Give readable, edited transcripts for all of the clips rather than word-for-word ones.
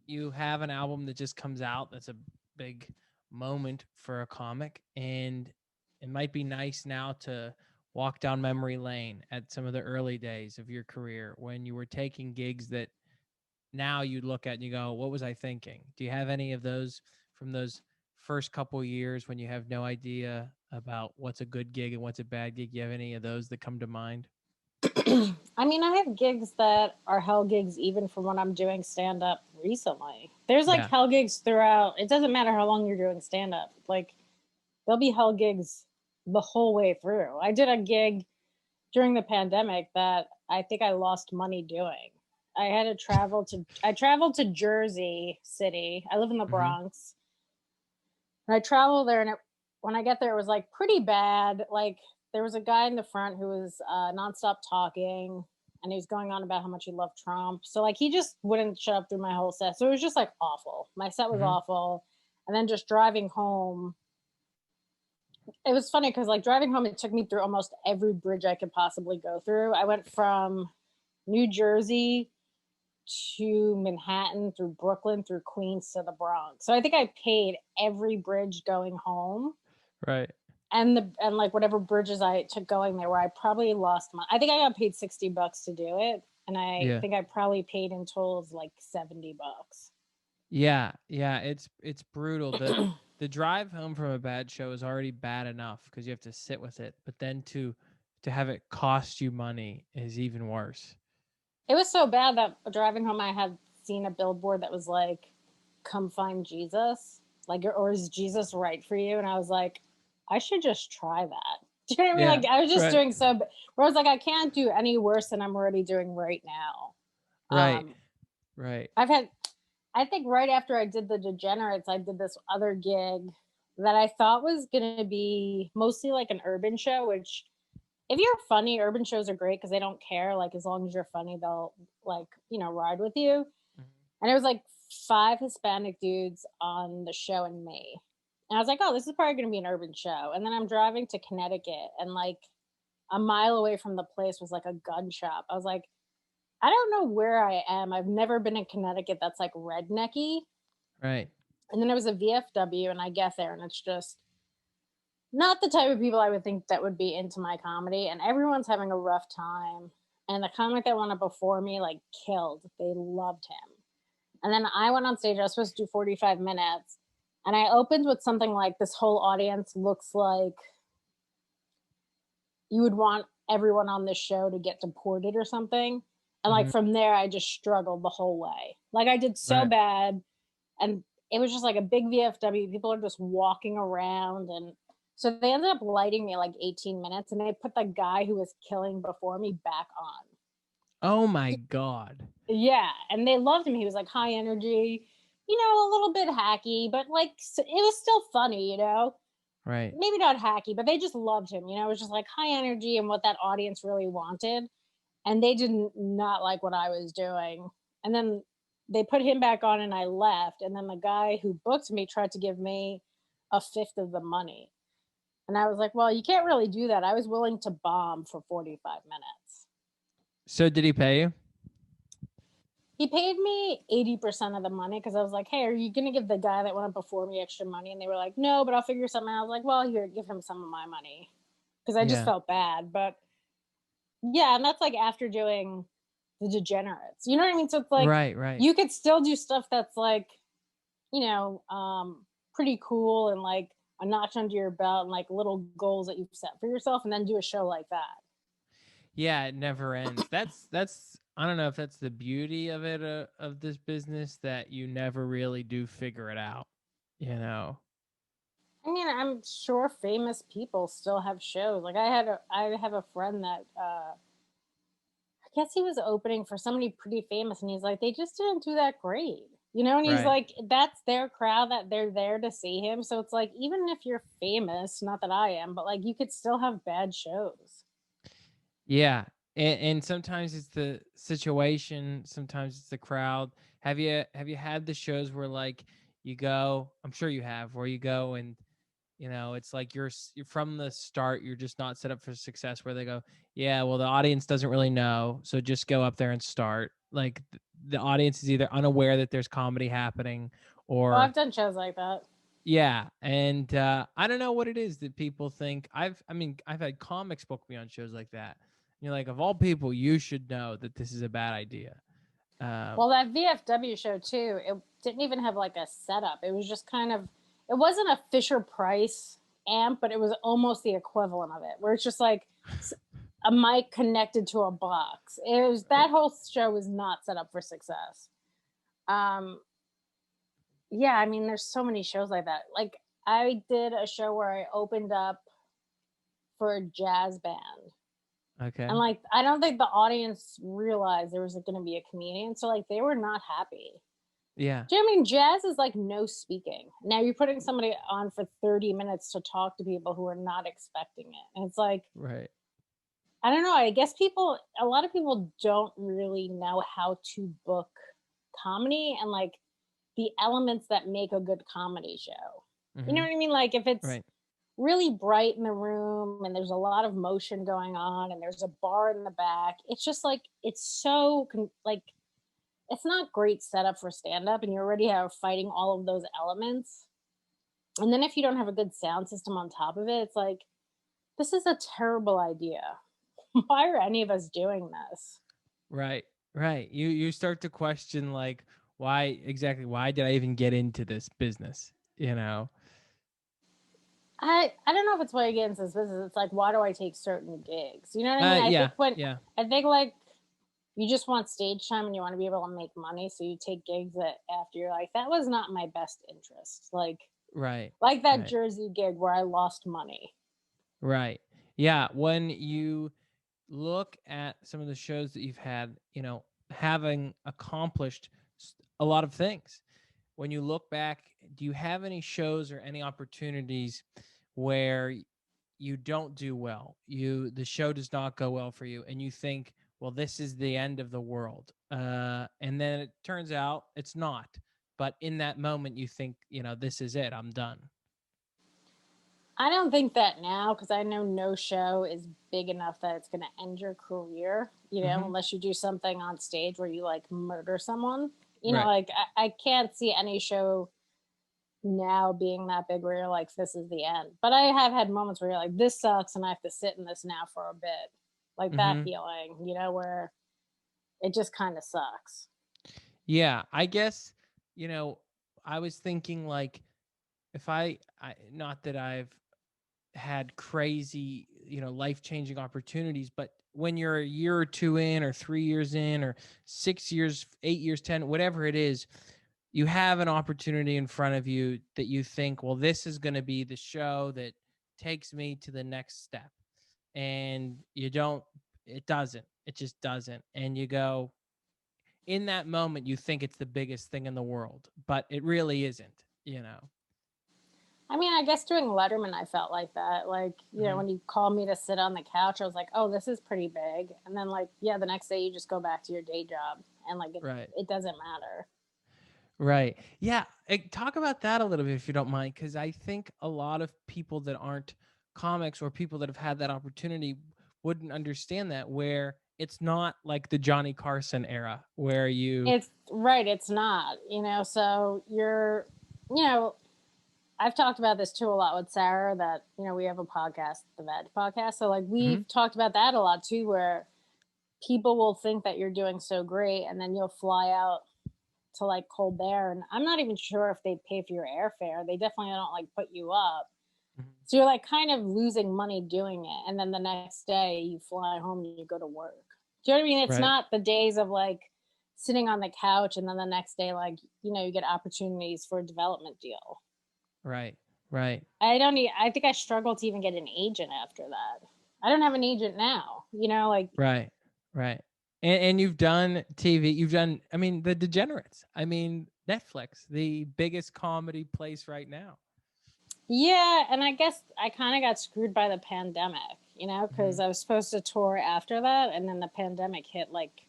you have an album that just comes out that's a big moment for a comic, and it might be nice now to walk down memory lane at some of the early days of your career when you were taking gigs that now you look at and you go, what was I thinking? Do you have any of those from those first couple years when you have no idea about what's a good gig and what's a bad gig? You have any of those that come to mind? I mean, I have gigs that are hell gigs even from when I'm doing stand up recently. There's like Yeah. hell gigs throughout. It doesn't matter how long you're doing stand up. Like, there'll be hell gigs the whole way through. I did a gig during the pandemic that I think I lost money doing. I traveled to Jersey City. I live in the Mm-hmm. Bronx. And I traveled there, and when I get there, it was like pretty bad. Like, there was a guy in the front who was nonstop talking, and he was going on about how much he loved Trump. So like he just wouldn't shut up through my whole set. So it was just like awful. My set was Mm-hmm. awful, and then just driving home. It was funny because like driving home, it took me through almost every bridge I could possibly go through. I went from New Jersey to Manhattan, through Brooklyn, through Queens to the Bronx. So I think I paid every bridge going home, Right. and like whatever bridges I took going there, where I probably lost my. I think I got paid $60 to do it, and I Yeah. think I probably paid in totals like $70. Yeah, yeah, it's brutal. The drive home from a bad show is already bad enough because you have to sit with it, but then to have it cost you money is even worse. It was so bad that driving home, I had seen a billboard that was like, "Come find Jesus," like, or is Jesus right for you? And I was like, I should just try that. Do you know what I mean? Yeah, Like, I was just right. doing where I was like, I can't do any worse than I'm already doing right now. Right. Um, Right. I've had, I think right after I did the Degenerates, I did this other gig that I thought was going to be mostly like an urban show, which if you're funny, urban shows are great because they don't care. Like, as long as you're funny, they'll like, ride with you. Mhm. And it was like five Hispanic dudes on the show and me. And I was like, oh, this is probably going to be an urban show. And then I'm driving to Connecticut, and like a mile away from the place was like a gun shop. I was like, I don't know where I am. I've never been in Connecticut that's like rednecky. Right. And then it was a VFW, and I get there, and it's just not the type of people I would think that would be into my comedy. And everyone's having a rough time. And the comic that went up before me like killed. They loved him. And then I went on stage. I was supposed to do 45 minutes. And I opened with something like, this whole audience looks like you would want everyone on this show to get deported or something. And like Hmm. from there, I just struggled the whole way. Like, I did so Right. bad. And it was just like a big VFW. People are just walking around. And so they ended up lighting me like 18 minutes, and they put the guy who was killing before me back on. Oh my God. Yeah, and they loved him. He was like high energy, a little bit hacky, but like it was still funny. Right. Maybe not hacky, but they just loved him. It was just like high energy and what that audience really wanted. And they did not like what I was doing. And then they put him back on, and I left. And then the guy who booked me tried to give me a fifth of the money. And I was like, well, you can't really do that. I was willing to bomb for 45 minutes. So did he pay you? He paid me 80% of the money because I was like, hey, are you going to give the guy that went up before me extra money? And they were like, no, but I'll figure something out. I was like, well, here, give him some of my money because I just Yeah. felt bad. But yeah, and that's like after doing the Degenerates. You know what I mean? So it's like Right. Right. you could still do stuff that's like, pretty cool and like a notch under your belt and like little goals that you've set for yourself, and then do a show like that. Yeah, it never ends. That's I don't know if that's the beauty of it of this business that you never really do figure it out. You know. I mean, I'm sure famous people still have shows. Like I have a friend that I guess he was opening for somebody pretty famous, and he's like, they just didn't do that great. And he's Right. like, that's their crowd that they're there to see him. So it's like, even if you're famous, not that I am, but like you could still have bad shows. Yeah. And sometimes it's the situation, sometimes it's the crowd. Have you had the shows where like you go, I'm sure you have, where you go and You know, it's like you're from the start, you're just not set up for success, where they go, yeah, well, the audience doesn't really know, so just go up there and start. Like the audience is either unaware that there's comedy happening, Oh, or I've done shows like that. yeah. And I don't know what it is that people think. I've had comics book me on shows like that. You're like, of all people, you should know that this is a bad idea. Well, that VFW show too, it didn't even have like a setup. It was just kind of, it wasn't a Fisher Price amp, but it was almost the equivalent of it, where it's just like a mic connected to a box. It was, that whole show was not set up for success. Um, yeah, I mean, there's so many shows like that. Like I did a show where I opened up for a jazz band. Okay. And like, I don't think the audience realized there was going to be a comedian. So like, they were not happy. Yeah. Do you know what I mean? Jazz is like no speaking. Now you're putting somebody on for 30 minutes to talk to people who are not expecting it. And it's like, Right. I don't know. I guess a lot of people don't really know how to book comedy and like the elements that make a good comedy show. You know what I mean? Like if it's Right. really bright in the room and there's a lot of motion going on and there's a bar in the back, it's just like, it's so like, it's not great setup for stand-up, and you already have fighting all of those elements. And then if you don't have a good sound system on top of it, it's like, this is a terrible idea. Why are any of us doing this? Right. Right. You start to question, like, why did I even get into this business? You know? I don't know if it's why I get into this business. It's like, why do I take certain gigs? You know what I mean? Yeah. I think like you just want stage time and you want to be able to make money, so you take gigs that after you're like, that was not my best interest. Like Right. that Right. Jersey gig where I lost money. Right. Yeah. When you look at some of the shows that you've had, you know, having accomplished a lot of things, when you look back, do you have any shows or any opportunities where you don't do well? The show does not go well for you, and you think, well, this is the end of the world. And then it turns out it's not. But in that moment, you think, you know, this is it. I'm done. I don't think that now, because I know no show is big enough that it's going to end your career, you know, unless you do something on stage where you like murder someone. You know, like I can't see any show now being that big where you're like, this is the end. But I have had moments where you're like, this sucks and I have to sit in this now for a bit. Like that feeling, you know, where it just kind of sucks. Yeah, I guess, you know, I was thinking, like, if not that I've had crazy, you know, life-changing opportunities, but when you're a year or two in, or 3 years in, or 6 years, 8 years, 10, whatever it is, you have an opportunity in front of you that you think, well, this is going to be the show that takes me to the next step. And it just doesn't. And you go, in that moment, you think it's the biggest thing in the world, but it really isn't, you know? I mean, I guess doing Letterman, I felt like that. Like, you know, when you called me to sit on the couch, I was like, oh, this is pretty big. And then, like, yeah, the next day you just go back to your day job and, like, it doesn't matter. Right. Yeah. Talk about that a little bit, if you don't mind, because I think a lot of people that aren't comics, or people that have had that opportunity, wouldn't understand that, where it's not like the Johnny Carson era where It's right. It's not, you know, so you know, I've talked about this too a lot with Sarah, that, you know, we have a podcast, the Veg podcast. So like we've talked about that a lot too, where people will think that you're doing so great and then you'll fly out to like Colbert, and I'm not even sure if they pay for your airfare. They definitely don't like put you up. So you're like kind of losing money doing it. And then the next day you fly home and you go to work. Do you know what I mean? It's not the days of like sitting on the couch and then the next day, like, you know, you get opportunities for a development deal. Right. Right. I think I struggled to even get an agent after that. I don't have an agent now, you know, like. Right. Right. And you've done TV, I mean, the Degenerates, I mean, Netflix, the biggest comedy place right now. Yeah, and I guess I kind of got screwed by the pandemic, you know, because I was supposed to tour after that, and then the pandemic hit like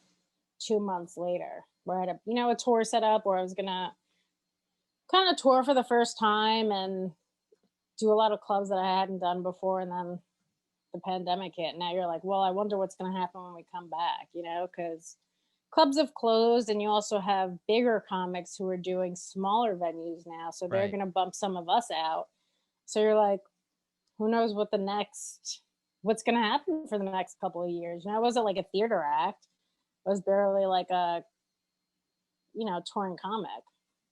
2 months later, where I had a, you know, a tour set up where I was gonna kind of tour for the first time and do a lot of clubs that I hadn't done before, and then the pandemic hit. Now you're like, well, I wonder what's going to happen when we come back, because clubs have closed, and you also have bigger comics who are doing smaller venues now. So they're Right. going to bump some of us out. So you're like, who knows what's going to happen for the next couple of years? I wasn't like a theater act. I was barely like a, touring comic.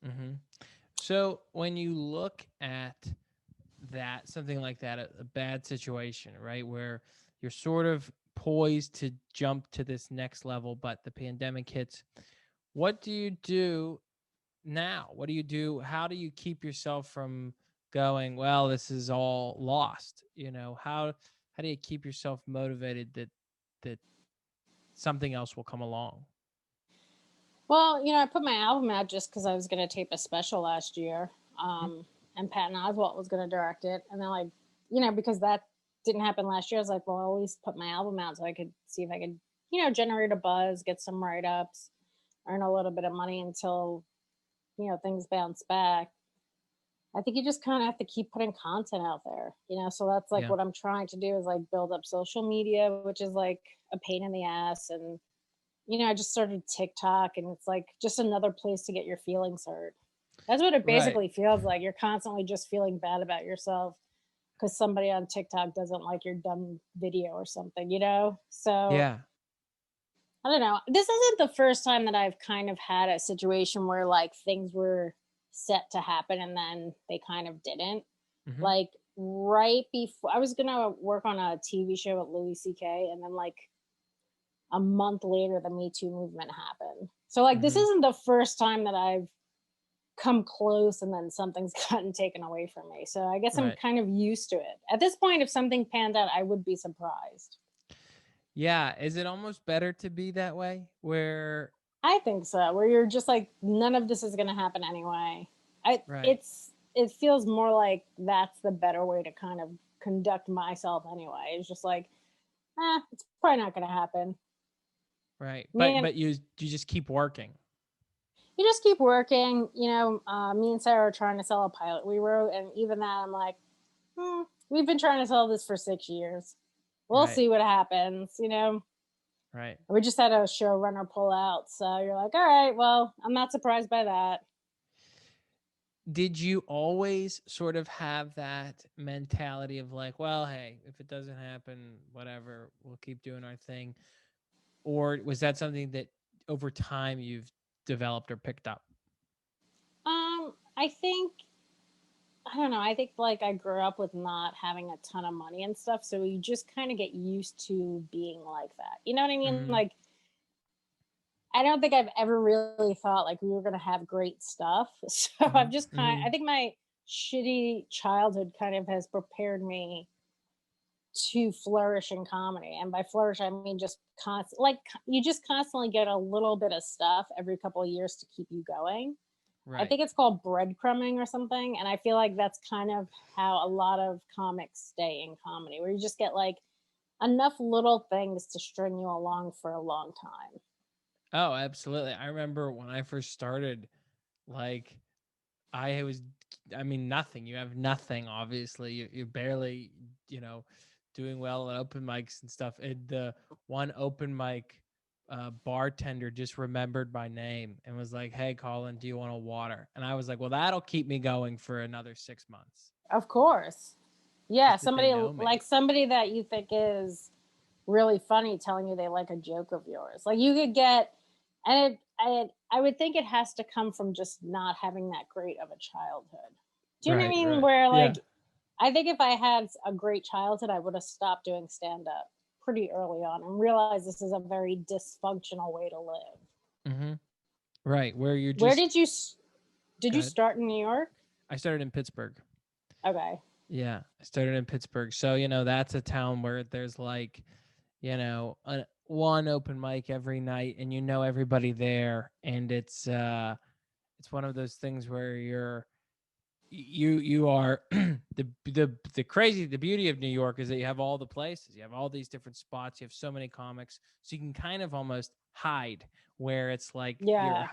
Mm-hmm. So when you look at that, something like that, a bad situation, right, where you're sort of poised to jump to this next level, but the pandemic hits, what do you do now? What do you do? How do you keep yourself from going, well, this is all lost? How do you keep yourself motivated that something else will come along? Well, I put my album out just because I was going to tape a special last year. Mhm. And Patton Oswalt was going to direct it. And then, like, because that didn't happen last year, I was like, well, I'll at least put my album out so I could see if I could, generate a buzz, get some write ups, earn a little bit of money until, things bounce back. I think you just kind of have to keep putting content out there, So that's like Yeah. what I'm trying to do is like build up social media, which is like a pain in the ass. And I just started TikTok, and it's like just another place to get your feelings hurt. That's what it Right. basically feels like. You're constantly just feeling bad about yourself because somebody on TikTok doesn't like your dumb video or something. So Yeah. I don't know. This isn't the first time that I've kind of had a situation where like things were set to happen and then they kind of didn't. Hmm. Like right before I was gonna work on a TV show with Louis C.K. and then like a month later the Me Too movement happened. So like this Hmm. isn't the first time that I've come close and then something's gotten taken away from me. So I guess I'm Right. kind of used to it. At this point, if something panned out, I would be surprised. Yeah. Is it almost better to be that way where, I think so. Where you're just like, none of this is gonna happen anyway. I right, it feels more like that's the better way to kind of conduct myself anyway. It's just like, it's probably not gonna happen. right. But Man, you just keep working. you just keep working. Me and Sarah are trying to sell a pilot we wrote, and even that, I'm like, we've been trying to sell this for 6 years. We'll Right. see what happens. Right. We just had a showrunner pull out, so you're like, all right, well, I'm not surprised by that. Did you always sort of have that mentality of like, well, hey, if it doesn't happen, whatever, we'll keep doing our thing? Or was that something that over time you've developed or picked up? I think I don't know. I think like I grew up with not having a ton of money and stuff, so you just kind of get used to being like that. You know what I mean? Hmm. Like I don't think I've ever really thought like we were going to have great stuff. So Hmm. I Hmm. think my shitty childhood kind of has prepared me to flourish in comedy. And by flourish, I mean just like you just constantly get a little bit of stuff every couple of years to keep you going. I Right. think it's called breadcrumbing or something. And I feel like that's kind of how a lot of comics stay in comedy, where you just get like enough little things to string you along for a long time. Oh, absolutely. I remember when I first started, like, I was, I mean, nothing. You have nothing, obviously. You're barely, you know, doing well at open mics and stuff. And the one open mic bartender just remembered my name and was like, hey, Collin, do you want a water? And I was like, well, that'll keep me going for another 6 months. Of course. Yeah, Just that they somebody know me. like somebody that you think is really funny telling you they like a joke of yours. Like you could get, and I would think it has to come from just not having that great of a childhood. Do you know what I Right, mean? right. Where Yeah. like I think if I had a great childhood, I would have stopped doing stand up pretty early on and realized this is a very dysfunctional way to live. Hmm. Right. Where you're Where just, did you good. start in New York? I started in Pittsburgh. Okay. Yeah. I started in Pittsburgh. So, that's a town where there's like, one open mic every night and everybody there. And it's one of those things where you are the beauty of New York is that you have all the places, you have all these different spots, you have so many comics, so you can kind of almost hide, where it's like Yeah.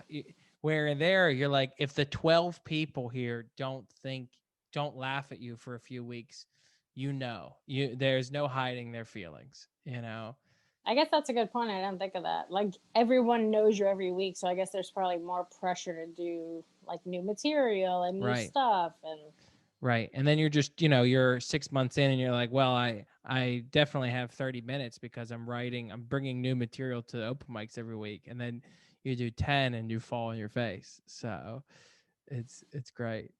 where there you're like, if the 12 people here don't think don't laugh at you for a few weeks, there's no hiding their feelings, I guess that's a good point. I didn't think of that. Like everyone knows you every week, so I guess there's probably more pressure to do like new material and new Right. stuff. And Right. And then you're just, you're 6 months in and you're like, well, I definitely have 30 minutes because I'm bringing new material to open mics every week. And then you do 10 and you fall on your face. So it's great.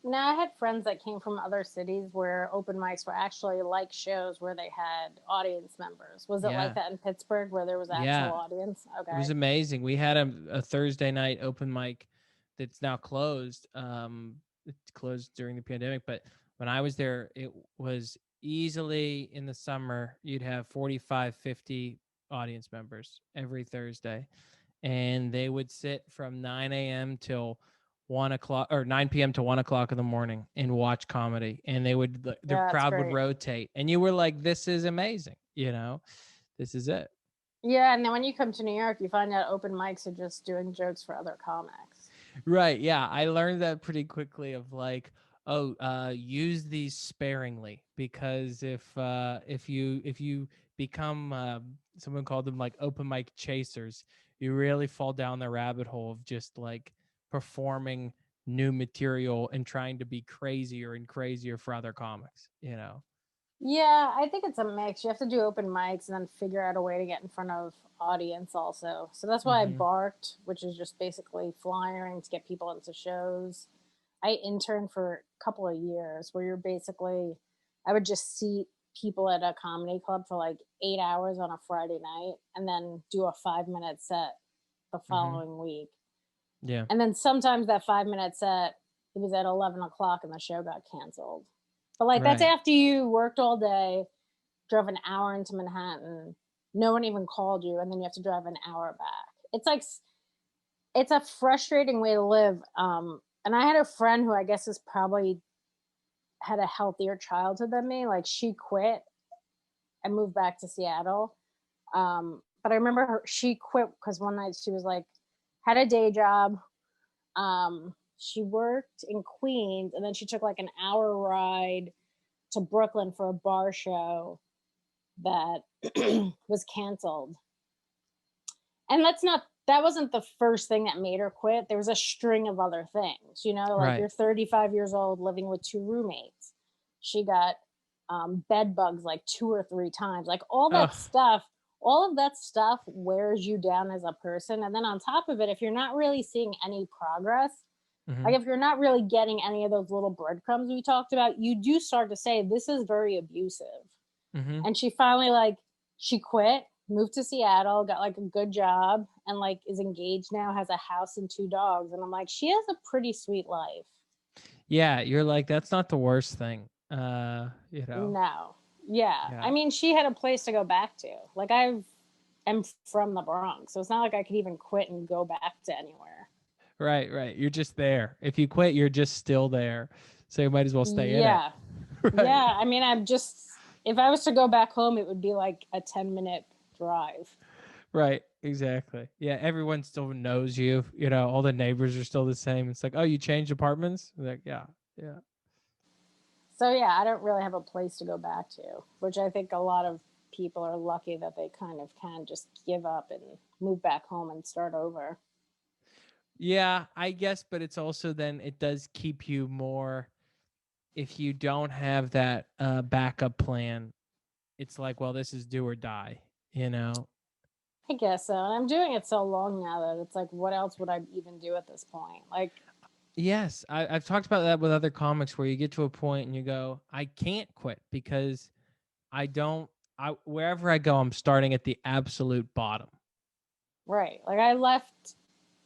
now I had friends that came from other cities where open mics were actually like shows where they had audience members. Was it like Yeah. that in Pittsburgh where there was actual Yeah. audience? It was Okay. amazing. We had a Thursday night open mic that's now closed. It closed during the pandemic, but when I was there, it was easily in the summer, you'd have 45, 50 audience members every Thursday. And they would sit from 9 a.m. till 1 o'clock or 9 p.m. to 1 o'clock in the morning and watch comedy. And the Yeah, it's crowd would great. rotate. And you were like, this is amazing. This is it. Yeah, and then when you come to New York, you find out open mics are just doing jokes for other comics. Right. Yeah. I learned that pretty quickly of like, use these sparingly because if you become someone called them like open mic chasers, you really fall down the rabbit hole of just like performing new material and trying to be crazier and crazier for other comics. Yeah, I think it's a mix. You have to do open mics and then figure out a way to get in front of audience also. So that's why I Mm-hmm. barked, which is just basically flyering to get people into shows. I interned for a couple of years where you're basically, I would just seat people at a comedy club for like 8 hours on a Friday night and then do a 5 minute set the Mm-hmm. following week. Yeah. And then sometimes that 5 minute set, it was at 11 o'clock and the show got canceled. But like that's Right. after you worked all day, drove an hour into Manhattan, no one even called you, and then you have to drive an hour back. It's like, it's a frustrating way to live. And I had a friend who I guess is probably had a healthier childhood than me. Like she quit and moved back to Seattle. But I remember she quit because one night she was like, had a day job. She worked in Queens and then she took like an hour ride to Brooklyn for a bar show that was canceled. And that wasn't the first thing that made her quit. There was a string of other things, like Right. you're 35 years old living with two roommates. She got bed bugs like 2 or 3 times. Like Oh. all of that stuff wears you down as a person. And then on top of it, if you're not really seeing any progress, Mm-hmm. like if you're not really getting any of those little breadcrumbs we talked about, you do start to say, this is very abusive. Mm-hmm. And she finally she quit, moved to Seattle, got like a good job, and like is engaged now, has a house and 2 dogs. And I'm like, she has a pretty sweet life. Yeah. You're like, that's not the worst thing. No. Yeah. Yeah. I mean, she had a place to go back to. Like am from the Bronx, so it's not like I could even quit and go back to anywhere. Right, right. You're just there. If you quit, you're just still there. So you might as well stay in it. Yeah. Right. Yeah. I mean, if I was to go back home, it would be like a 10-minute drive. Right. Exactly. Yeah. Everyone still knows you. All the neighbors are still the same. It's like, oh, you changed apartments? Like, yeah. Yeah. So yeah, I don't really have a place to go back to, which I think a lot of people are lucky that they kind of can just give up and move back home and start over. Yeah, I guess, but it's also then it does keep you more if you don't have that backup plan. It's like, well, this is do or die. I guess so. And I'm doing it so long now that it's like, what else would I even do at this point? Like, Yes, I've talked about that with other comics where you get to a point and you go, I can't quit because I don't. Wherever I go, I'm starting at the absolute bottom. right. Like, I left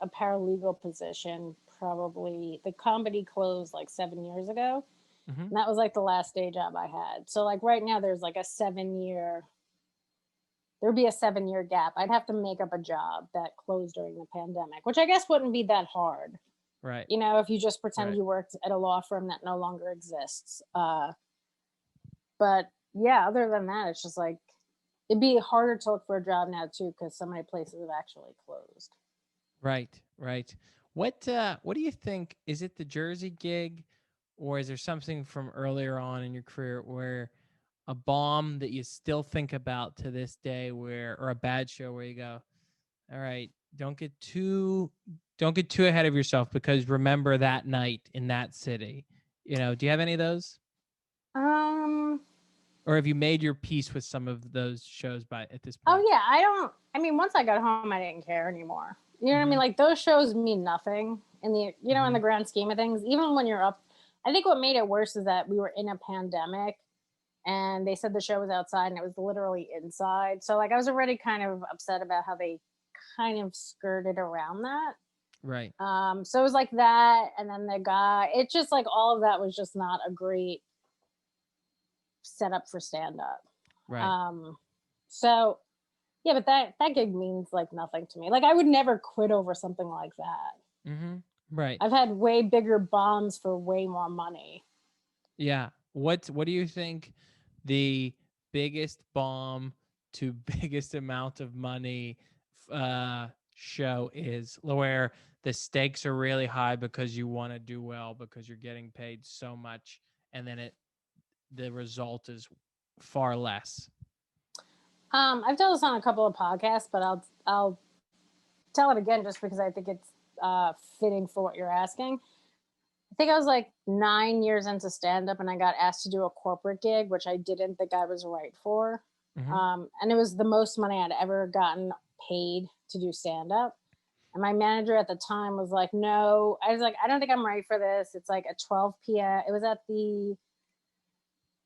a paralegal position probably, the comedy closed like 7 years ago. Mm-hmm. And that was like the last day job I had. So, like, right now, there'd be a 7 year gap. I'd have to make up a job that closed during the pandemic, which I guess wouldn't be that hard. Right. If you just pretend Right. you worked at a law firm that no longer exists. But yeah, other than that, it's just like it'd be harder to look for a job now too because so many places have actually closed. Right. Right. What do you think? Is it the Jersey gig or is there something from earlier on in your career where a bomb that you still think about to this day, where, or a bad show where you go, all right, don't get too ahead of yourself, because remember that night in that city. Do you have any of those? Um, Or have you made your peace with some of those shows at this oh point? yeah, I mean, once I got home, I didn't care anymore. You know what I mean? Mm-hmm. Like those shows mean nothing in the, in Mm-hmm. the grand scheme of things. Even when you're up, I think what made it worse is that we were in a pandemic, and they said the show was outside and it was literally inside. So like I was already kind of upset about how they kind of skirted around that. Right. So it was like that, and then the guy, it's just like all of that was just not a great setup for stand up. Right. So yeah, but that gig means like nothing to me. Like I would never quit over something like that. Mm-hmm. Right. I've had way bigger bombs for way more money. Yeah. What do you think the biggest bomb to biggest amount of money show is, where the stakes are really high because you want to do well, because you're getting paid so much, and then the result is far less? I've told this on a couple of podcasts, but I'll tell it again just because I think it's fitting for what you're asking. I think I was like 9 years into stand up and I got asked to do a corporate gig, which I didn't think I was right for. Mm-hmm. And it was the most money I'd ever gotten paid to do stand up. And my manager at the time was like, no, I was like, I don't think I'm right for this. It's like a 12 p.m. It was at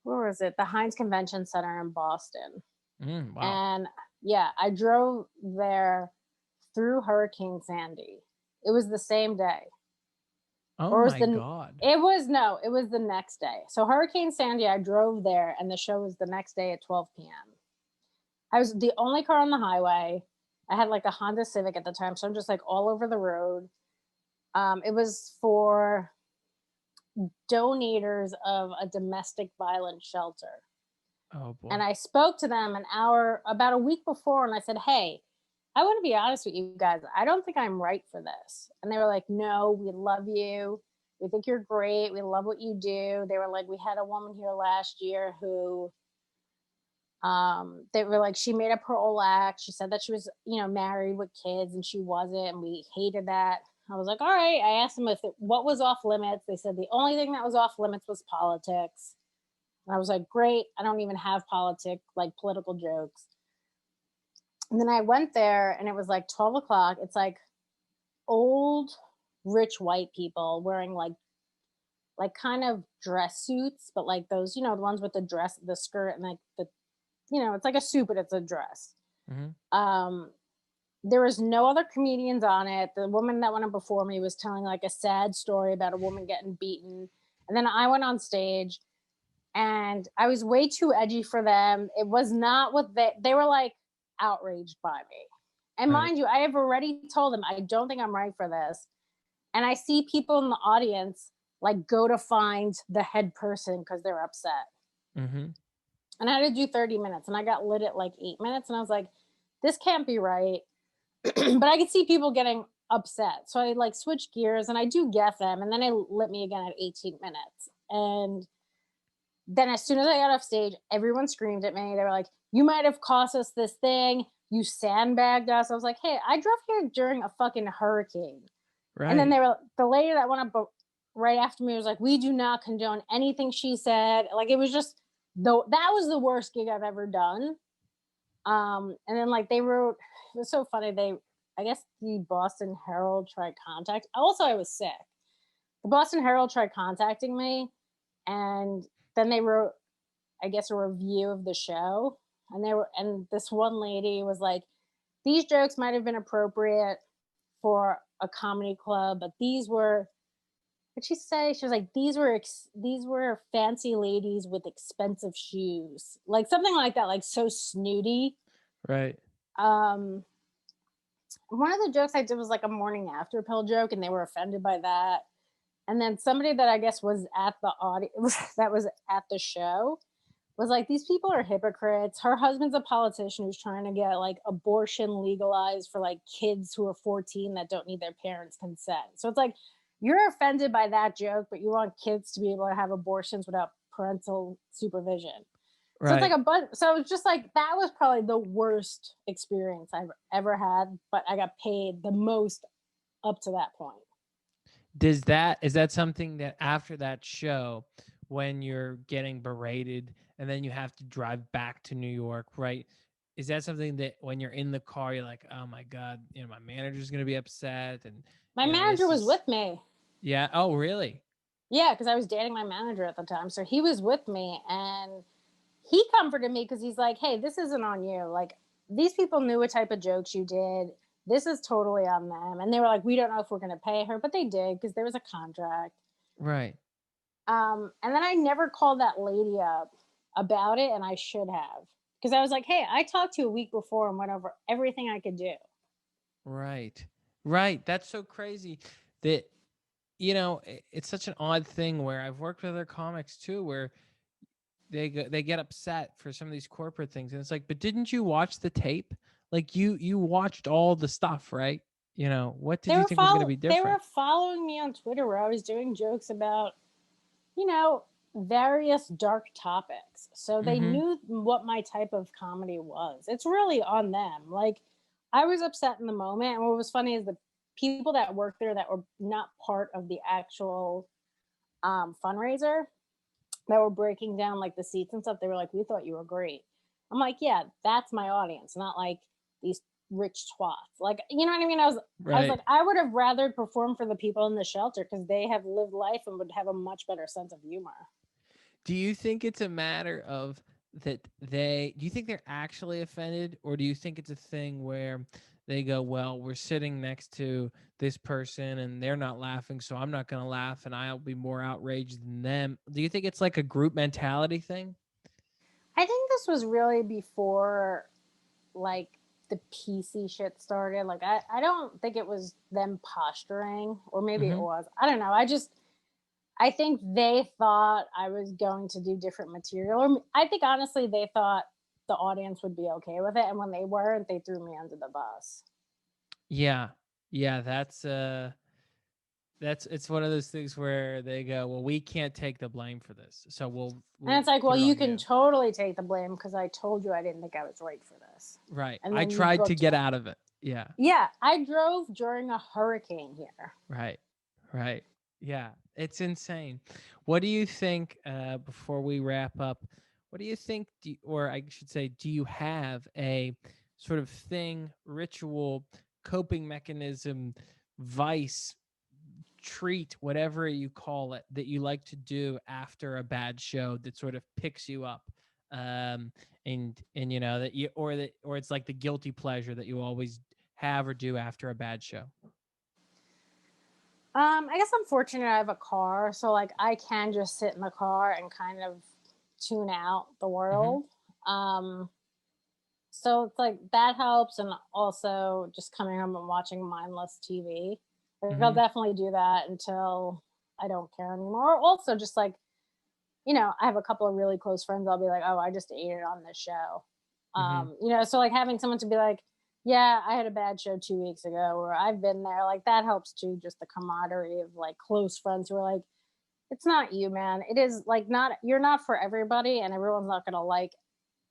where was it? The Heinz Convention Center in Boston. Wow. And yeah, I drove there through Hurricane Sandy. It was the same day. Oh my God. It was the next day. So Hurricane Sandy, I drove there and the show was the next day at 12 p.m. I was the only car on the highway. I had like a Honda Civic at the time, so I'm just like all over the road. It was for donators of a domestic violence shelter. Oh boy. And I spoke to them about a week before, and I said, hey, I want to be honest with you guys. I don't think I'm right for this. And they were like, no, we love you. We think you're great. We love what you do. They were like, we had a woman here last year who, they were like, she made up her whole act. She said that she was, married with kids, and she wasn't. And we hated that. I was like, all right. I asked them what was off limits. They said the only thing that was off limits was politics. And I was like, great. I don't even have political jokes. And then I went there and it was like 12 o'clock. It's like old, rich white people wearing like kind of dress suits, but like those, the ones with the skirt and like it's like a suit, but it's a dress. Mm-hmm. There was no other comedians on it. The woman that went up before me was telling like a sad story about a woman getting beaten. And then I went on stage and I was way too edgy for them. It was not what they were like outraged by me. And Right. mind you, I have already told them I don't think I'm right for this. And I see people in the audience like go to find the head person because they're upset. Mm-hmm. And I had to do 30 minutes and I got lit at like 8 minutes. And I was like, this can't be right. But I could see people getting upset. So I like switched gears and I do get them. And then they lit me again at 18 minutes. And then as soon as I got off stage, everyone screamed at me. They were like, you might have cost us this thing. You sandbagged us. I was like, hey, I drove here during a fucking hurricane. Right. And then the lady that went up right after me was like, we do not condone anything she said. Like, it was just, that was the worst gig I've ever done. And then like they wrote, it was so funny. I guess the Boston Herald tried contact. Also, I was sick. The Boston Herald tried contacting me, and then they wrote, I guess, a review of the show. And this one lady was like, these jokes might have been appropriate for a comedy club, but these were, what'd she say? She was like, these were fancy ladies with expensive shoes. Like something like that, like so snooty. Right. One of the jokes I did was like a morning after pill joke, and they were offended by that. And then somebody that I guess was at the audience, that was at the show, was like, these people are hypocrites. Her husband's a politician who's trying to get like abortion legalized for like kids who are 14 that don't need their parents' consent. So it's like you're offended by that joke, but you want kids to be able to have abortions without parental supervision. So it's like Right. a bunch. So it's just like that was probably the worst experience I've ever had, but I got paid the most up to that point. Is that something that after that show, when you're getting berated and then you have to drive back to New York, right? Is that something that when you're in the car, you're like, oh my God, my manager's gonna be upset, and My manager this was is with me. yeah. Oh, really? Yeah, because I was dating my manager at the time. So he was with me and he comforted me because he's like, hey, this isn't on you. Like, these people knew what type of jokes you did. This is totally on them. And they were like, we don't know if we're going to pay her, but they did because there was a contract. Right. And then I never called that lady up about it, and I should have. Because I was like, hey, I talked to you a week before and went over everything I could do. Right. Right. That's so crazy that it's such an odd thing where I've worked with other comics too, where they get upset for some of these corporate things, and it's like, but didn't you watch the tape? Like you watched all the stuff, right? What did you think was going to be They were different? following me on Twitter where I was doing jokes about, you know, various dark topics. So they Mm-hmm. knew what my type of comedy was. It's really on them. Like, I was upset in the moment. And what was funny is the people that worked there that were not part of the actual fundraiser that were breaking down like the seats and stuff, they were like, we thought you were great. I'm like, yeah, that's my audience, not like these rich twats. Like, you know what I mean? I was Right. like, I would have rather performed for the people in the shelter because they have lived life and would have a much better sense of humor. Do you think it's a matter of that do you think they're actually offended, or do you think it's a thing where they go, well, we're sitting next to this person and they're not laughing, so I'm not going to laugh and I'll be more outraged than them? Do you think it's like a group mentality thing? I think this was really before like the PC shit started. Like, I don't think it was them posturing, or maybe it Mm-hmm. was. I don't know. I think they thought I was going to do different material. Or I think honestly they thought the audience would be okay with it, and when they weren't, they threw me under the bus. Yeah. Yeah, that's it's one of those things where they go, well, we can't take the blame for this, so And we'll it's like, put well, it you on can you. totally take the blame because I told you I didn't think I was right for this. Right. And I then you tried to booked get me. out of it. Yeah. Yeah, I drove during a hurricane here. Right. Right. Yeah. It's insane. What do you think, before we wrap up, what do you think, or I should say, do you have a sort of thing, ritual, coping mechanism, vice, treat, whatever you call it, that you like to do after a bad show that sort of picks you up? And that you, or it's like the guilty pleasure that you always have or do after a bad show. I guess I'm fortunate I have a car, so like I can just sit in the car and kind of tune out the Mm-hmm. world. Um, so it's like that helps, and also just coming home and watching mindless TV. Like, I'll Mm-hmm. definitely do that until I don't care anymore. Also, just like, I have a couple of really close friends. I'll be like, oh, I just ate it on this show. Mm-hmm. So like having someone to be like, yeah, I had a bad show 2 weeks ago, or I've been there, like that helps too. Just the camaraderie of like close friends who are like, it's not you, man. It is like not, you're not for everybody, and everyone's not gonna like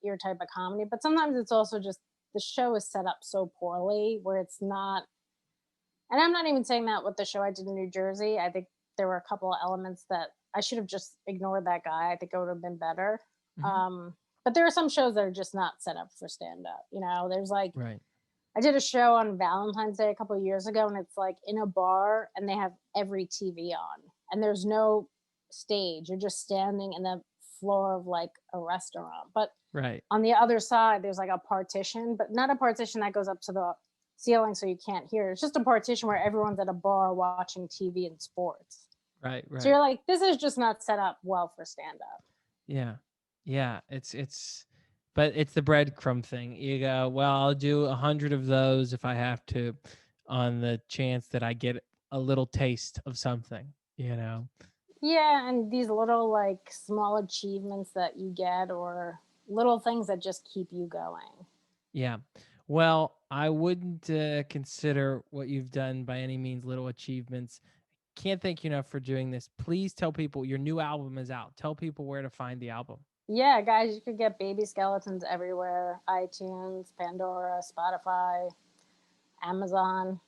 your type of comedy. But sometimes it's also just the show is set up so poorly where it's not. And I'm not even saying that with the show I did in New Jersey. I think there were a couple of elements that I should have just ignored that guy. I think it would have been better. Mm-hmm. Um, but there are some shows that are just not set up for stand up. There's like, Right. I did a show on Valentine's Day a couple of years ago, and it's like in a bar, and they have every TV on, and there's no stage. You're just standing in the floor of like a restaurant. But Right. on the other side, there's like a partition, but not a partition that goes up to the ceiling so you can't hear. It's just a partition where everyone's at a bar watching TV and sports. Right. So Right. you're like, this is just not set up well for stand up. Yeah. Yeah. But it's the breadcrumb thing. You go, well, I'll do 100 of those if I have to, on the chance that I get a little taste of something, you know? Yeah, and these little like small achievements that you get, or little things that just keep you going. Yeah. Well, I wouldn't consider what you've done by any means little achievements. can't thank you enough for doing this. Please tell people your new album is out. Tell people where to find the album. Yeah, guys, you could get Baby Skeletons everywhere: iTunes, Pandora, Spotify, Amazon.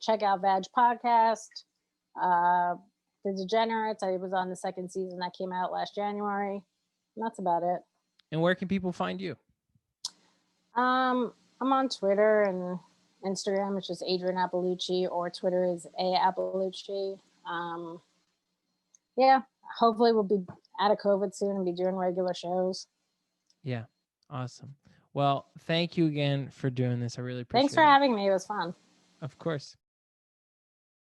Check out Vag Podcast. The Degenerates. I was on the second season that came out last January. And that's about it. And where can people find you? I'm on Twitter and Instagram. It's just Adrienne Iapalucci, or Twitter is Iapalucci. Yeah, hopefully we'll be out of COVID soon and be doing regular shows. Yeah, awesome. Well, thank you again for doing this. I really appreciate it. Thanks for having me. It was fun. Of course.